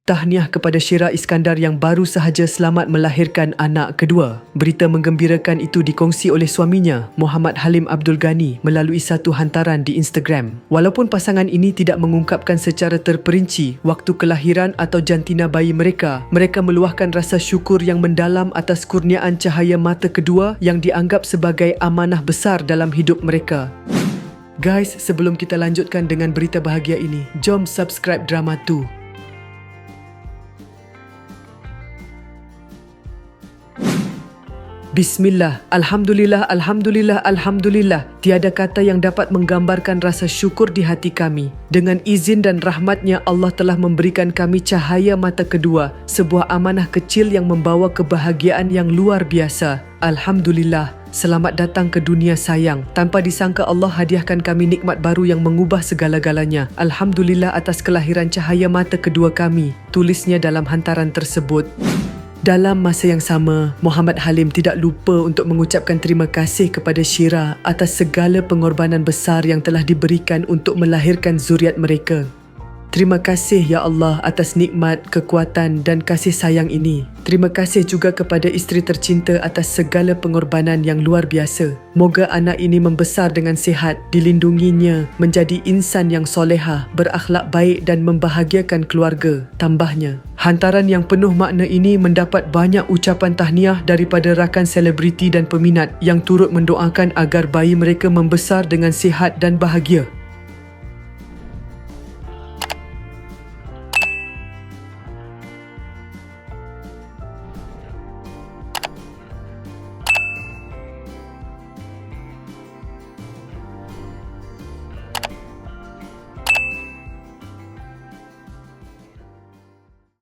Tahniah kepada Syira Iskandar yang baru sahaja selamat melahirkan anak kedua. Berita menggembirakan itu dikongsi oleh suaminya, Muhammad Halim Abdul Ghani, melalui satu hantaran di Instagram. Walaupun pasangan ini tidak mengungkapkan secara terperinci waktu kelahiran atau jantina bayi mereka, mereka meluahkan rasa syukur yang mendalam atas kurniaan cahaya mata kedua yang dianggap sebagai amanah besar dalam hidup mereka. Guys, sebelum kita lanjutkan dengan berita bahagia ini, jom subscribe Drama 2. Bismillah, Alhamdulillah, Alhamdulillah, Alhamdulillah. Tiada kata yang dapat menggambarkan rasa syukur di hati kami. Dengan izin dan rahmatnya, Allah telah memberikan kami cahaya mata kedua, sebuah amanah kecil yang membawa kebahagiaan yang luar biasa. Alhamdulillah, selamat datang ke dunia sayang. Tanpa disangka Allah hadiahkan kami nikmat baru yang mengubah segala-galanya. Alhamdulillah atas kelahiran cahaya mata kedua kami, tulisnya dalam hantaran tersebut. Dalam masa yang sama, Muhammad Halim tidak lupa untuk mengucapkan terima kasih kepada Syira atas segala pengorbanan besar yang telah diberikan untuk melahirkan zuriat mereka. Terima kasih ya Allah atas nikmat, kekuatan dan kasih sayang ini. Terima kasih juga kepada isteri tercinta atas segala pengorbanan yang luar biasa. Moga anak ini membesar dengan sihat, dilindunginya, menjadi insan yang solehah, berakhlak baik dan membahagiakan keluarga, tambahnya. Hantaran yang penuh makna ini mendapat banyak ucapan tahniah daripada rakan selebriti dan peminat yang turut mendoakan agar bayi mereka membesar dengan sihat dan bahagia.